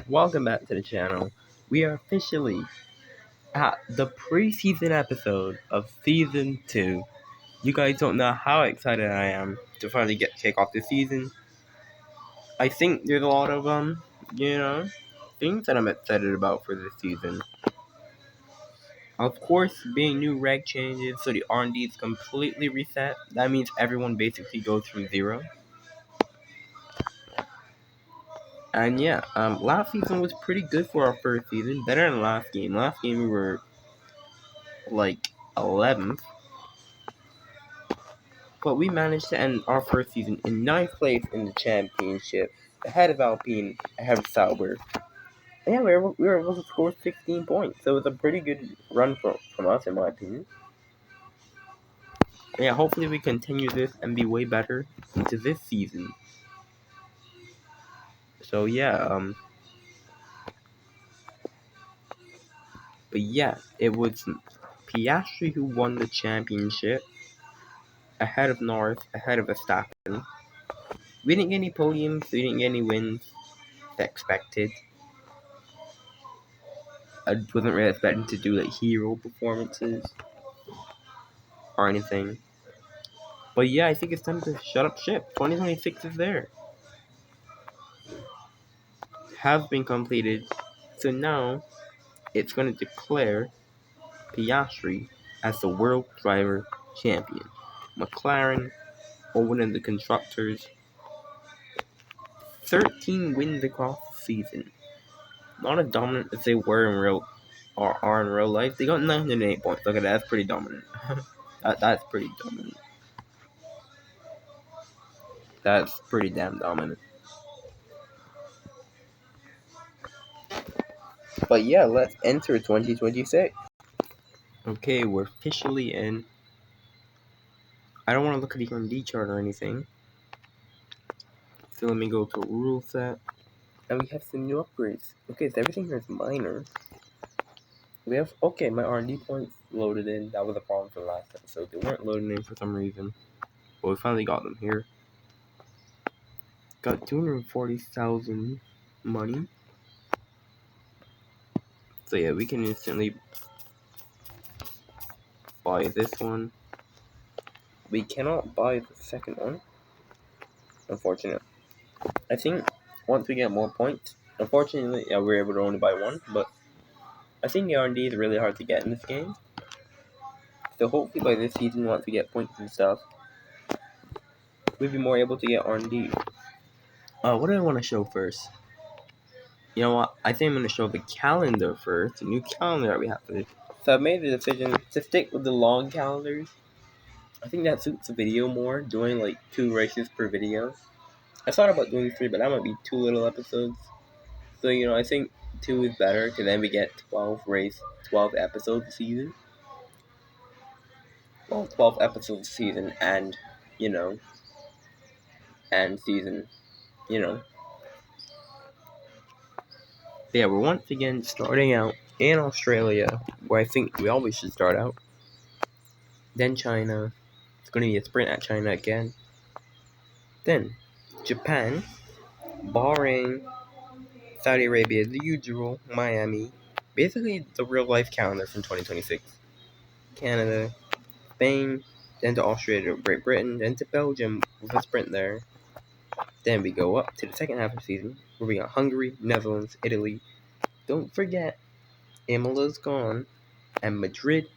Welcome back to the channel. We are officially at the preseason episode of season 2. You guys don't know how excited I am to finally kick off the season. I think there's a lot of you know, things that I'm excited about for this season. Of course, being new reg changes, so the R&D is completely reset. That means everyone basically goes from zero. And yeah, last season was pretty good for our first season. Better than last game. Last game we were like 11th, but we managed to end our first season in ninth place in the championship, ahead of Alpine, ahead of Sauber. And yeah, we were able to score 16 points, so it was a pretty good run from us, in my opinion. And yeah, hopefully we continue this and be way better into this season. So yeah, but yeah, it was Piastri who won the championship, ahead of Norris, ahead of Verstappen. We didn't get any podiums, we didn't get any wins, as expected. I wasn't really expecting to do like hero performances or anything. But yeah, I think it's time to shut up ship. 2026 is there. Has been completed. So now it's going to declare Piastri as the World Driver Champion. McLaren are winning the Constructors. 13 wins across the season. Not as dominant as they were in real or are in real life. They got 908 points. Look at that, that's pretty dominant. That's pretty dominant. That's pretty damn dominant. But yeah, let's enter 2026. Okay, we're officially in. I don't want to look at the R&D chart or anything. So let me go to rule set. And we have some new upgrades. Okay, so everything here is minor. We have, okay, my R&D points loaded in. That was a problem for the last episode. They weren't loading in for some reason. But we finally got them here. Got 240,000 money. So yeah, we can instantly buy this one. We cannot buy the second one. Unfortunate. I think once we get more points, unfortunately, yeah, we're able to only buy one, but I think the R&D is really hard to get in this game. So hopefully by this season, once we get points and stuff, we'll be more able to get R&D. What do I want to show first? You know what? I think I'm going to show the calendar first, the new calendar that we have for this. So I've made the decision to stick with the long calendars. I think that suits the video more, doing like 2 races per video. I thought about doing 3, but that might be too little episodes. So, I think 2 is better, because then we get 12 episodes a season. Well, 12 episodes a season, and, and season, Yeah, we're once again starting out in Australia, where I think we always should start out. Then China. It's going to be a sprint at China again. Then Japan, Bahrain, Saudi Arabia, the usual, Miami. Basically, the real life calendar from 2026. Canada, Spain, then to Australia, Great Britain, then to Belgium with a sprint there. Then we go up to the second half of the season, where we got Hungary, Netherlands, Italy. Don't forget, Imola's gone, and Madrid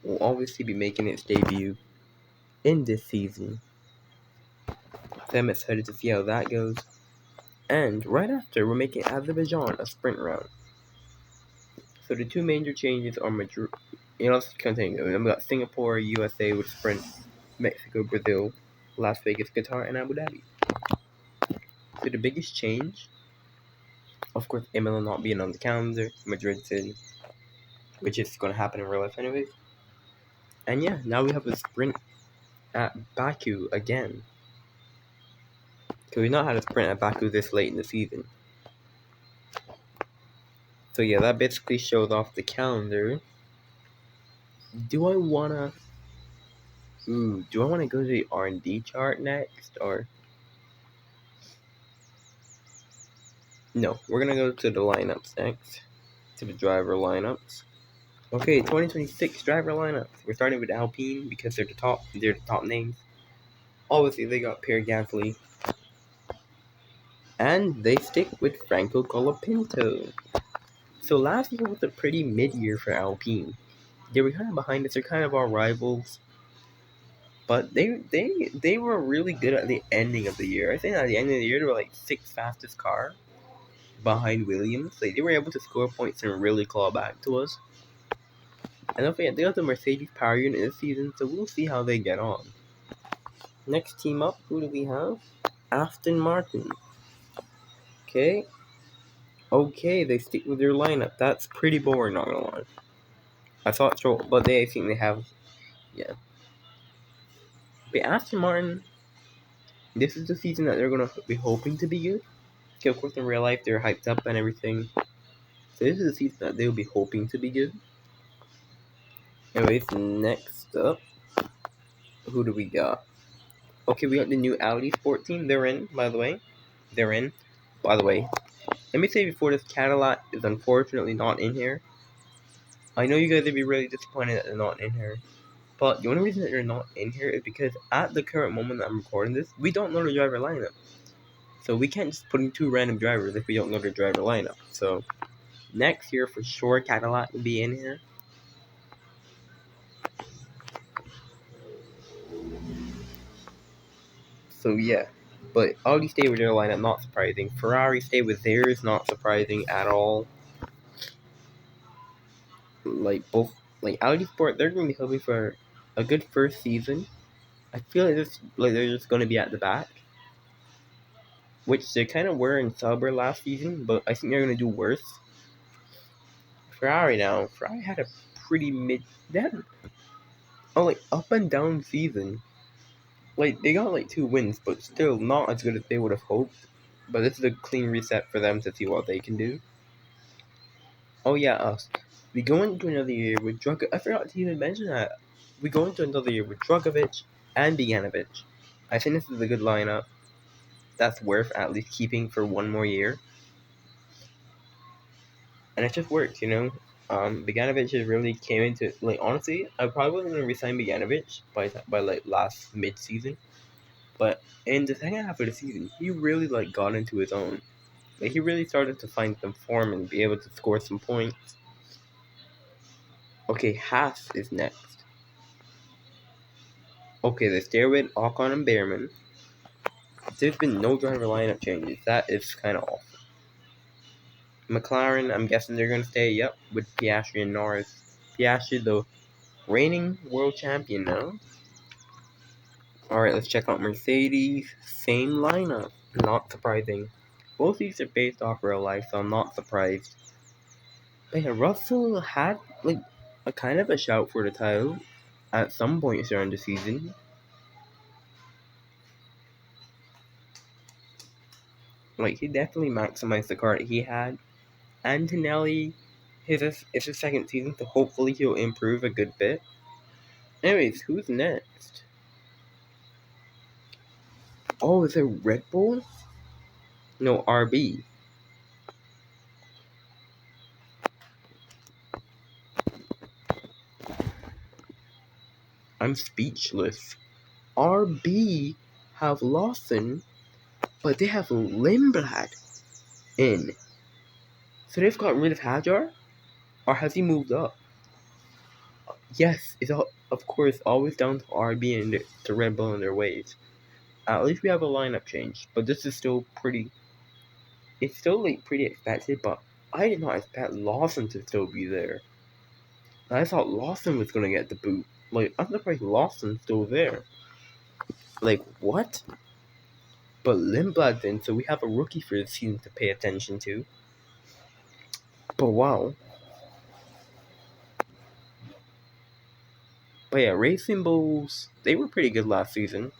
will obviously be making its debut in this season. So I'm excited to see how that goes. And right after, we're making Azerbaijan a sprint round. So the 2 major changes are Madrid. Let's continue. We got Singapore, USA with sprint, Mexico, Brazil, Las Vegas, Qatar, and Abu Dhabi. So the biggest change, of course, Imola not being on the calendar, Madrid's in, which is going to happen in real life anyways. And yeah, now we have a sprint at Baku again. Because we've not had a sprint at Baku this late in the season. So yeah, that basically shows off the calendar. Do I wanna go to the R&D chart next, or No, we're gonna go to the lineups next. To the driver lineups. Okay, 2026 driver lineups. We're starting with Alpine because they're the top names. Obviously, they got Pierre Gasly, and they stick with Franco Colapinto. So last year was a pretty mid-year for Alpine. They were kind of behind us. They're kind of our rivals, but they were really good at the ending of the year. I think at the end of the year they were like sixth fastest car behind Williams. Like they were able to score points and really claw back to us. And don't forget, they got the Mercedes power unit this season, so we'll see how they get on. Next team up, who do we have? Aston Martin. Okay, they stick with their lineup. That's pretty boring, not gonna lie. I thought so, but I think they have, yeah. But Aston Martin, this is the season that they're gonna be hoping to be good. Okay, of course, in real life, they're hyped up and everything. So this is the season that they'll be hoping to be good. Anyways, next up, who do we got? Okay, we got the new Audi Sport team. They're in, by the way. They're in. By the way, let me say before this, Cadillac is unfortunately not in here. I know you guys would be really disappointed that they're not in here. But the only reason that they're not in here is because at the current moment that I'm recording this, we don't know the driver lineup. So we can't just put in two random drivers if we don't know the driver lineup. So next year for sure Cadillac will be in here. So yeah. But Audi stay with their lineup, not surprising. Ferrari stay with theirs, not surprising at all. Like both Audi Sport, they're gonna be hoping for a good first season. I feel like they're just gonna be at the back. Which they kind of were in Sauber last season, but I think they're gonna do worse. Ferrari had a pretty they had up and down season. Like they got like 2 wins, but still not as good as they would have hoped. But this is a clean reset for them to see what they can do. Oh yeah, us. We go into another year with Drugovic. I forgot to even mention that. We go into another year with Drugovic and Bogdanovic. I think this is a good lineup. That's worth at least keeping for one more year. And it just works, you know. Bogdanovic has really came into honestly, I probably wasn't gonna resign Bogdanovic by last mid season, but in the second half of the season, he really got into his own. Like he really started to find some form and be able to score some points. Okay, Haas is next. Okay, they stay with Ocon and Behrman. There's been no driver lineup changes. That is kind of awful. McLaren, I'm guessing they're gonna stay. Yep, with Piastri and Norris. Piastri, the reigning world champion now. Alright, let's check out Mercedes. Same lineup. Not surprising. Both these are based off real life, so I'm not surprised. But yeah, Russell had a kind of a shout for the title at some point during the season. He definitely maximized the car that he had. Antonelli, it's his second season, so hopefully he'll improve a good bit. Anyways, who's next? Oh, is it Red Bull? No, RB. I'm speechless. RB have Lawson, but they have Lindblad in. So they've got rid of Hajar? Or has he moved up? Yes, it's of course always down to RB and to Red Bull and their ways. At least we have a lineup change, but this is still pretty. It's still pretty expected, but I did not expect Lawson to still be there. I thought Lawson was gonna get the boot. I'm surprised Lawson's still there. What? But Lindblad then, so we have a rookie for the season to pay attention to. But wow. But yeah, Racing Bulls, they were pretty good last season.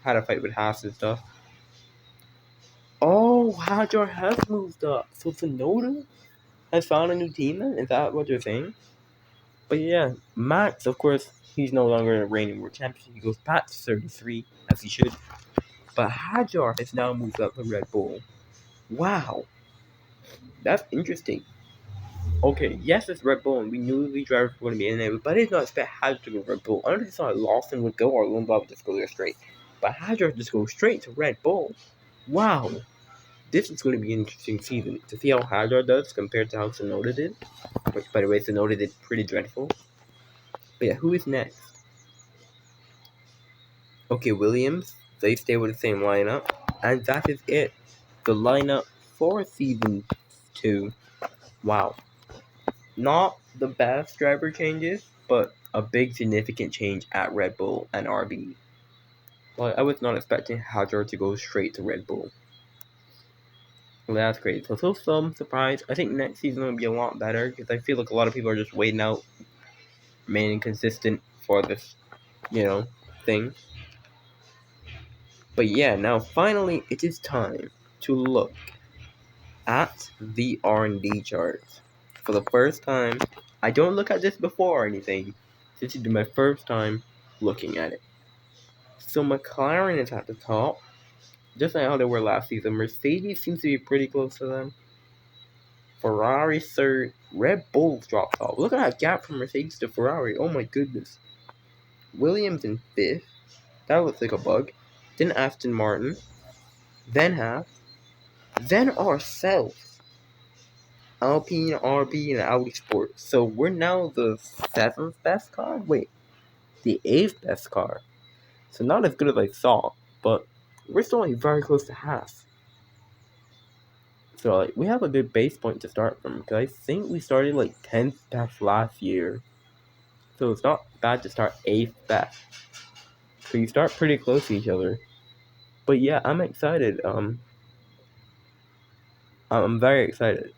Had a fight with Haas and stuff. Oh, Hajar has moved up. So Tsunoda has found a new team then? Is that what you're saying? But yeah, Max, of course, he's no longer a reigning world champion. He goes back to 33, as he should. But Hajar has now moved up to Red Bull. Wow. That's interesting. Okay, yes, it's Red Bull, and we knew the drivers were going to be in there, but I did not expect Hadjar to go Red Bull. I honestly thought Lawson would go or Limbaugh would just go there straight. But Hadjar just goes straight to Red Bull. Wow. This is going to be an interesting season to see how Hadjar does compared to how Tsunoda did. Which, by the way, Tsunoda did pretty dreadful. But yeah, who is next? Okay, Williams. They stay with the same lineup. And that is it. The lineup for season 2. Wow. Not the best driver changes, but a big significant change at Red Bull and RB. Like, I was not expecting Hadjar to go straight to Red Bull. Well, that's great. So some surprise. I think next season will be a lot better because I feel like a lot of people are just waiting out, remaining consistent for this, thing. But yeah, now finally it is time to look at the R&D charts. For the first time, I don't look at this before or anything. This is my first time looking at it. So McLaren is at the top, just like how they were last season. Mercedes seems to be pretty close to them. Ferrari third. Red Bull dropped off. Look at that gap from Mercedes to Ferrari. Oh my goodness. Williams in fifth. That looks like a bug. Then Aston Martin. Then Haas. Then ourselves. Alpine, RB, and Audi Sport. So we're now the 7th best car? Wait. The 8th best car. So not as good as I thought. But we're still like very close to Haas. So like we have a good base point to start from. Because I think we started like 10th best last year. So it's not bad to start 8th best. So you start pretty close to each other. But yeah, I'm excited. I'm very excited.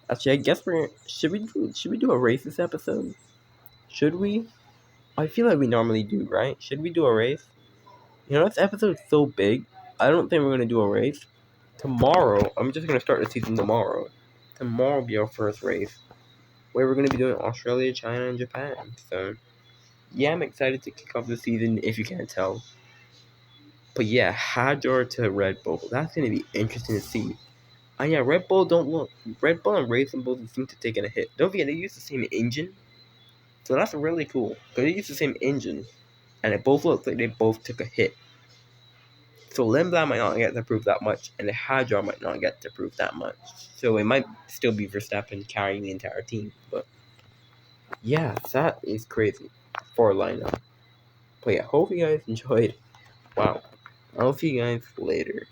Actually, I guess should we do a race this episode? Should we? I feel like we normally do, right? Should we do a race? This episode's so big. I don't think we're gonna do a race. Tomorrow, I'm just gonna start the season tomorrow. Tomorrow will be our first race, where we're gonna be doing Australia, China, and Japan. So yeah, I'm excited to kick off the season. If you can't tell. But yeah, Hadjar to Red Bull. That's gonna be interesting to see. And yeah, Red Bull and Racing Bull seem to take a hit. Don't forget they use the same engine, so that's really cool. Because they use the same engine, and it both looks like they both took a hit. So Limbaugh might not get to prove that much, and the Hadjar might not get to prove that much. So it might still be Verstappen carrying the entire team. But yeah, that is crazy for a lineup. But yeah, hope you guys enjoyed. Wow. I'll see you guys later.